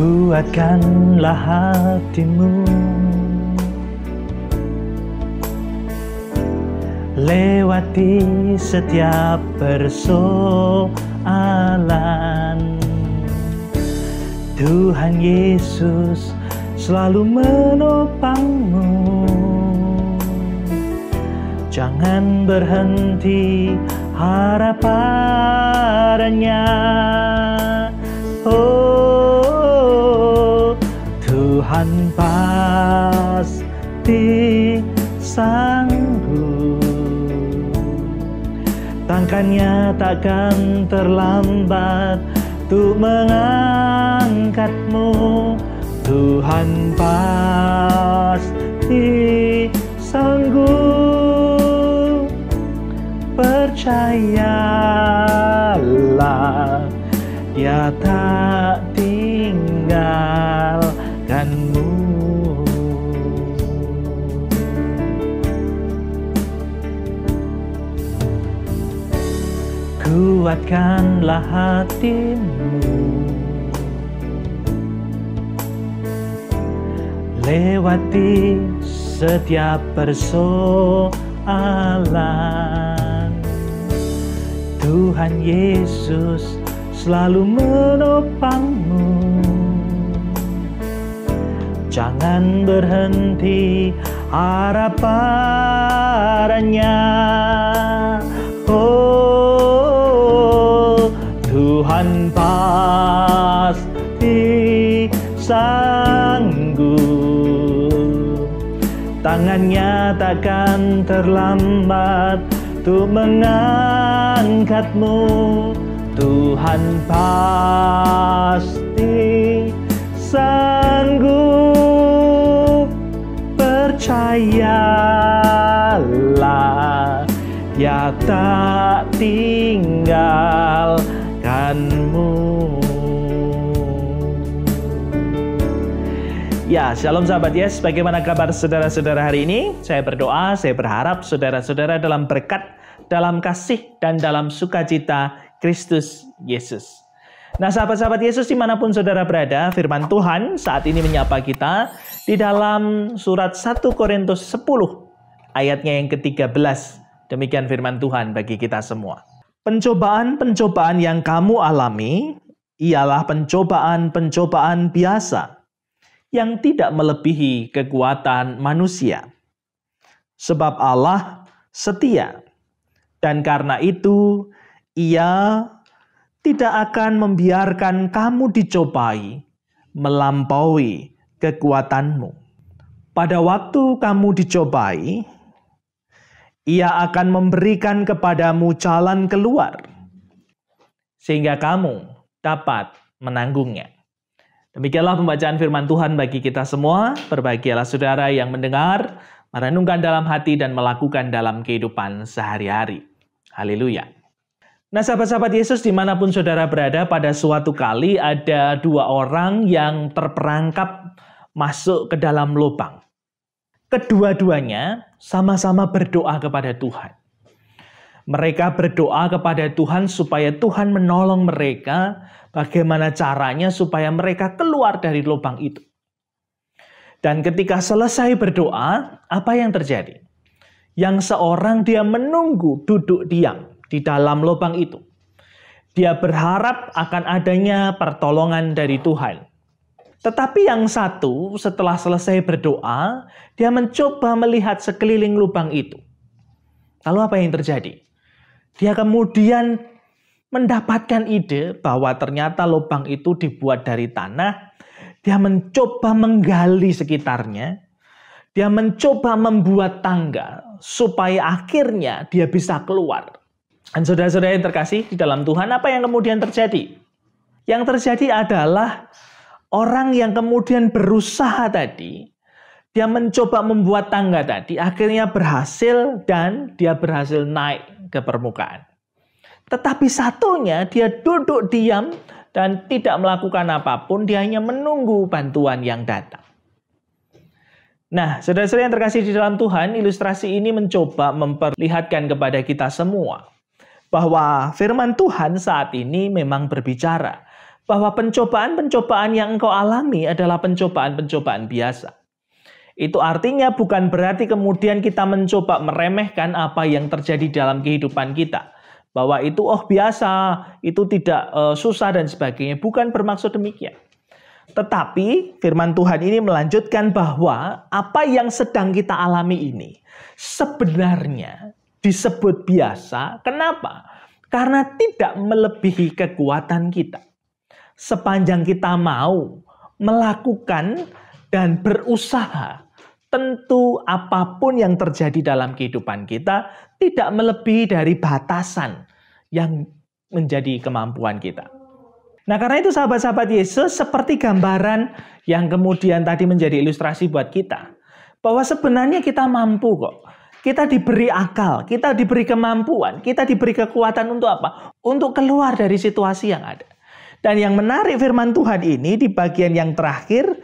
Kuatkanlah hatimu, lewati setiap persoalan. Tuhan Yesus selalu menopangmu. Jangan berhenti harap padanya. Oh, Tuhan pasti sanggup. Tangannya takkan terlambat untuk mengangkatmu. Tuhan pasti sanggup. Percayalah, Dia tak tinggalkanmu. Kuatkanlah hatimu, lewati setiap persoalan. Tuhan Yesus selalu menopangmu. Jangan berhenti harap padanya. Oh, Tuhan pasti sanggup. Tangannya takkan terlambat untuk mengangkatmu. Tuhan pasti sanggup. Percayalah, Dia tak tinggalkanmu. Ya, shalom sahabat Yes. Bagaimana kabar saudara-saudara hari ini? Saya berdoa, saya berharap saudara-saudara dalam berkat, dalam kasih, dan dalam sukacita Kristus Yesus. Nah, sahabat-sahabat Yesus dimanapun saudara berada, firman Tuhan saat ini menyapa kita di dalam surat 1 Korintus 10, ayatnya yang ke-13. Demikian firman Tuhan bagi kita semua. Pencobaan-pencobaan yang kamu alami ialah pencobaan-pencobaan biasa yang tidak melebihi kekuatan manusia. Sebab Allah setia, dan karena itu Ia tidak akan membiarkan kamu dicobai melampaui kekuatanmu. Pada waktu kamu dicobai, Ia akan memberikan kepadamu jalan keluar, sehingga kamu dapat menanggungnya. Demikianlah pembacaan firman Tuhan bagi kita semua. Berbahagialah saudara yang mendengar, merenungkan dalam hati, dan melakukan dalam kehidupan sehari-hari. Haleluya. Nah, sahabat-sahabat Yesus dimanapun saudara berada, pada suatu kali ada dua orang yang terperangkap masuk ke dalam lubang. Kedua-duanya sama-sama berdoa kepada Tuhan. Mereka berdoa kepada Tuhan supaya Tuhan menolong mereka, bagaimana caranya supaya mereka keluar dari lubang itu. Dan ketika selesai berdoa, apa yang terjadi? Yang seorang dia menunggu duduk diam di dalam lubang itu. Dia berharap akan adanya pertolongan dari Tuhan. Tetapi yang satu setelah selesai berdoa, dia mencoba melihat sekeliling lubang itu. Lalu apa yang terjadi? Dia kemudian mendapatkan ide bahwa ternyata lubang itu dibuat dari tanah. Dia mencoba menggali sekitarnya. Dia mencoba membuat tangga supaya akhirnya dia bisa keluar. Dan saudara-saudara yang terkasih di dalam Tuhan, apa yang kemudian terjadi? Yang terjadi adalah orang yang kemudian berusaha tadi, dia mencoba membuat tangga tadi, akhirnya berhasil dan dia berhasil naik ke permukaan. Tetapi satunya dia duduk diam dan tidak melakukan apapun, dia hanya menunggu bantuan yang datang. Nah, saudara-saudara yang terkasih di dalam Tuhan, ilustrasi ini mencoba memperlihatkan kepada kita semua bahwa firman Tuhan saat ini memang berbicara bahwa pencobaan-pencobaan yang engkau alami adalah pencobaan-pencobaan biasa. Itu artinya bukan berarti kemudian kita mencoba meremehkan apa yang terjadi dalam kehidupan kita. Bahwa itu biasa, itu tidak susah dan sebagainya. Bukan bermaksud demikian. Tetapi firman Tuhan ini melanjutkan bahwa apa yang sedang kita alami ini sebenarnya disebut biasa. Kenapa? Karena tidak melebihi kekuatan kita. Sepanjang kita mau melakukan dan berusaha, tentu apapun yang terjadi dalam kehidupan kita tidak melebihi dari batasan yang menjadi kemampuan kita. Nah, karena itu sahabat-sahabat Yesus seperti gambaran yang kemudian tadi menjadi ilustrasi buat kita. Bahwa sebenarnya kita mampu kok. Kita diberi akal, kita diberi kemampuan, kita diberi kekuatan untuk apa? Untuk keluar dari situasi yang ada. Dan yang menarik firman Tuhan ini di bagian yang terakhir,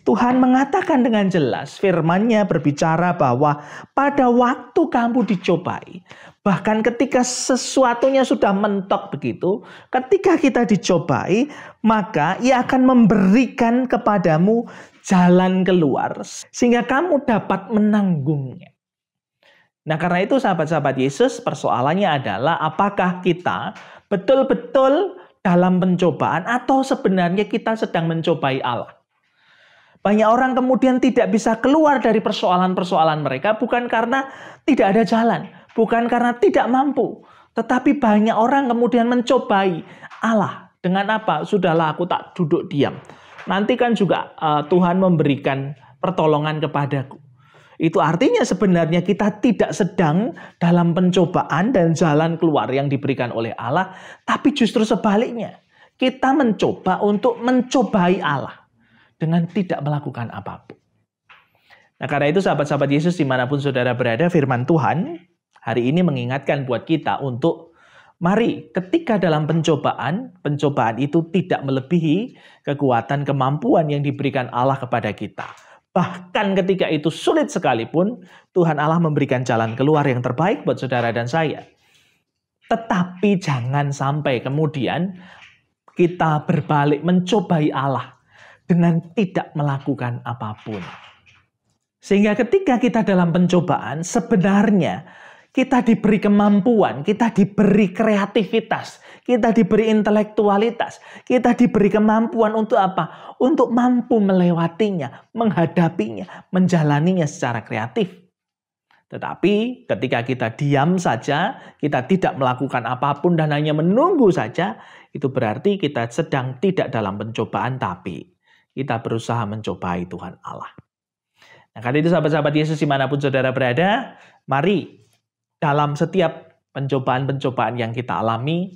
Tuhan mengatakan dengan jelas, firman-Nya berbicara bahwa pada waktu kamu dicobai, bahkan ketika sesuatunya sudah mentok begitu, ketika kita dicobai, maka Ia akan memberikan kepadamu jalan keluar, sehingga kamu dapat menanggungnya. Nah, karena itu sahabat-sahabat Yesus, persoalannya adalah apakah kita betul-betul dalam pencobaan atau sebenarnya kita sedang mencobai Allah. Banyak orang kemudian tidak bisa keluar dari persoalan-persoalan mereka bukan karena tidak ada jalan, bukan karena tidak mampu. Tetapi banyak orang kemudian mencobai Allah. Dengan apa? Sudahlah, aku tak duduk diam. Nanti kan juga Tuhan memberikan pertolongan kepadaku. Itu artinya sebenarnya kita tidak sedang dalam pencobaan dan jalan keluar yang diberikan oleh Allah. Tapi justru sebaliknya. Kita mencoba untuk mencobai Allah dengan tidak melakukan apapun. Nah, karena itu sahabat-sahabat Yesus dimanapun saudara berada, firman Tuhan hari ini mengingatkan buat kita untuk mari ketika dalam pencobaan itu tidak melebihi kekuatan kemampuan yang diberikan Allah kepada kita. Bahkan ketika itu sulit sekalipun, Tuhan Allah memberikan jalan keluar yang terbaik buat saudara dan saya. Tetapi jangan sampai kemudian kita berbalik mencobai Allah dengan tidak melakukan apapun. Sehingga ketika kita dalam pencobaan, sebenarnya kita diberi kemampuan, kita diberi kreativitas, kita diberi intelektualitas, kita diberi kemampuan untuk apa? Untuk mampu melewatinya, menghadapinya, menjalaninya secara kreatif. Tetapi ketika kita diam saja, kita tidak melakukan apapun dan hanya menunggu saja, itu berarti kita sedang tidak dalam pencobaan, tapi kita berusaha mencobai Tuhan Allah. Nah, karena itu sahabat-sahabat Yesus dimanapun saudara berada, mari dalam setiap pencobaan-pencobaan yang kita alami,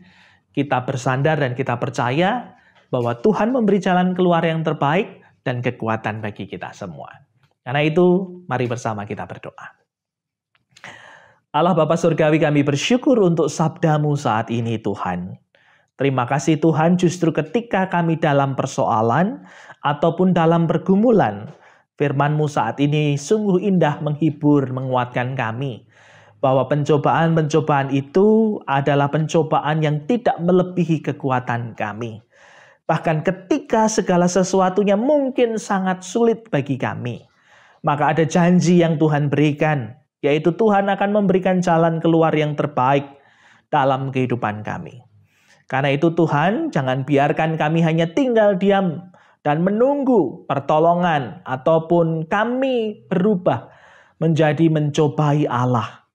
kita bersandar dan kita percaya bahwa Tuhan memberi jalan keluar yang terbaik dan kekuatan bagi kita semua. Karena itu, mari bersama kita berdoa. Allah Bapa Surgawi, kami bersyukur untuk sabda-Mu saat ini Tuhan. Terima kasih Tuhan, justru ketika kami dalam persoalan ataupun dalam pergumulan, firman-Mu saat ini sungguh indah menghibur, menguatkan kami. Bahwa pencobaan-pencobaan itu adalah pencobaan yang tidak melebihi kekuatan kami. Bahkan ketika segala sesuatunya mungkin sangat sulit bagi kami, maka ada janji yang Tuhan berikan, yaitu Tuhan akan memberikan jalan keluar yang terbaik dalam kehidupan kami. Karena itu Tuhan, jangan biarkan kami hanya tinggal diam dan menunggu pertolongan ataupun kami berubah menjadi mencobai Allah.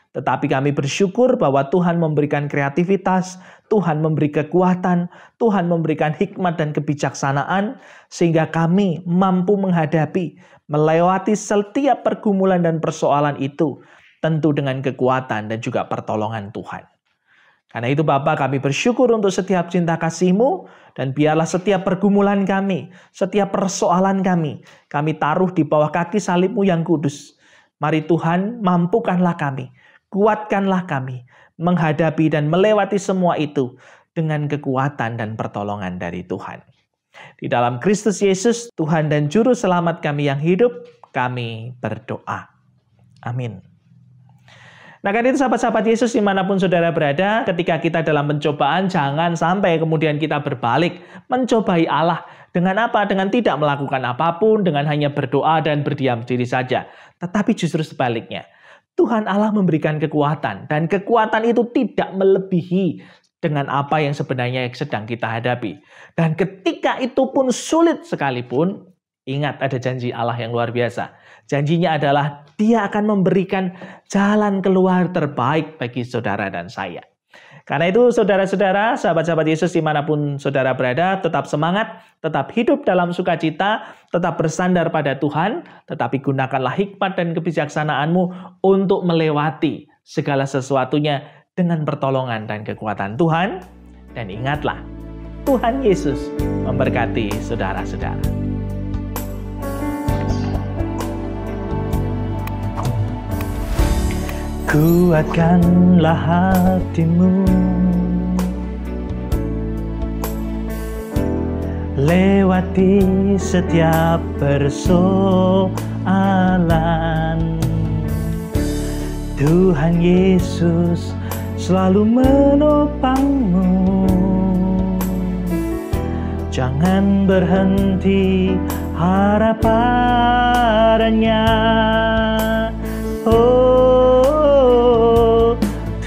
Tetapi kami bersyukur bahwa Tuhan memberikan kreativitas, Tuhan memberi kekuatan, Tuhan memberikan hikmat dan kebijaksanaan sehingga kami mampu menghadapi, melewati setiap pergumulan dan persoalan itu tentu dengan kekuatan dan juga pertolongan Tuhan. Karena itu Bapa, kami bersyukur untuk setiap cinta kasih-Mu dan biarlah setiap pergumulan kami, setiap persoalan kami taruh di bawah kaki salib-Mu yang kudus. Mari Tuhan, mampukanlah kami, kuatkanlah kami menghadapi dan melewati semua itu dengan kekuatan dan pertolongan dari Tuhan. Di dalam Kristus Yesus, Tuhan dan Juru Selamat kami yang hidup, kami berdoa. Amin. Nah, kan itu sahabat-sahabat Yesus dimanapun saudara berada, ketika kita dalam pencobaan, jangan sampai kemudian kita berbalik mencobai Allah. Dengan apa? Dengan tidak melakukan apapun, dengan hanya berdoa dan berdiam diri saja. Tetapi justru sebaliknya, Tuhan Allah memberikan kekuatan, dan kekuatan itu tidak melebihi dengan apa yang sebenarnya sedang kita hadapi. Dan ketika itu pun sulit sekalipun, ingat ada janji Allah yang luar biasa. Janjinya adalah Dia akan memberikan jalan keluar terbaik bagi saudara dan saya. Karena itu saudara-saudara, sahabat-sahabat Yesus dimanapun saudara berada, tetap semangat, tetap hidup dalam sukacita, tetap bersandar pada Tuhan, tetapi gunakanlah hikmat dan kebijaksanaanmu untuk melewati segala sesuatunya dengan pertolongan dan kekuatan Tuhan. Dan ingatlah, Tuhan Yesus memberkati saudara-saudara. Kuatkanlah hatimu, lewati setiap persoalan. Tuhan Yesus selalu menopangmu. Jangan berhenti harap padanya.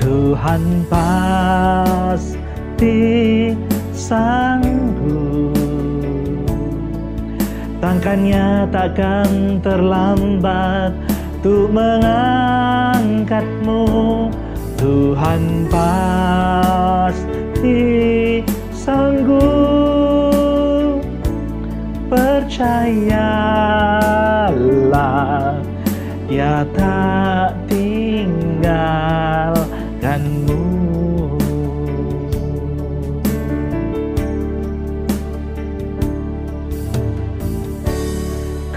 Tuhan pasti sanggup, tangannya takkan terlambat untuk mengangkatmu. Tuhan pasti sanggup, percayalah, Dia tak tinggalkanmu.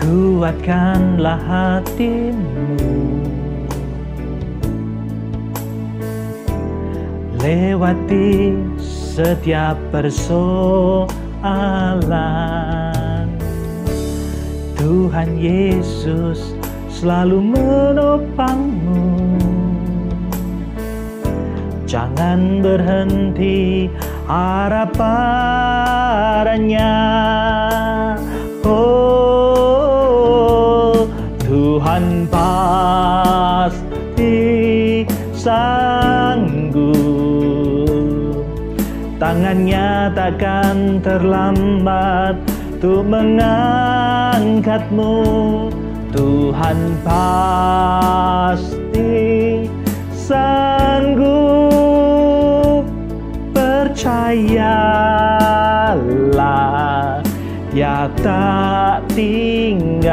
Kuatkanlah hatimu, lewati setiap persoalan. Tuhan Yesus selalu menopangmu. Jangan berhenti harap padanya. Tuhan pasti sanggup, tangannya takkan terlambat untuk mengangkatmu. Tuhan pasti sanggup, percayalah, Dia tak tinggalkanmu.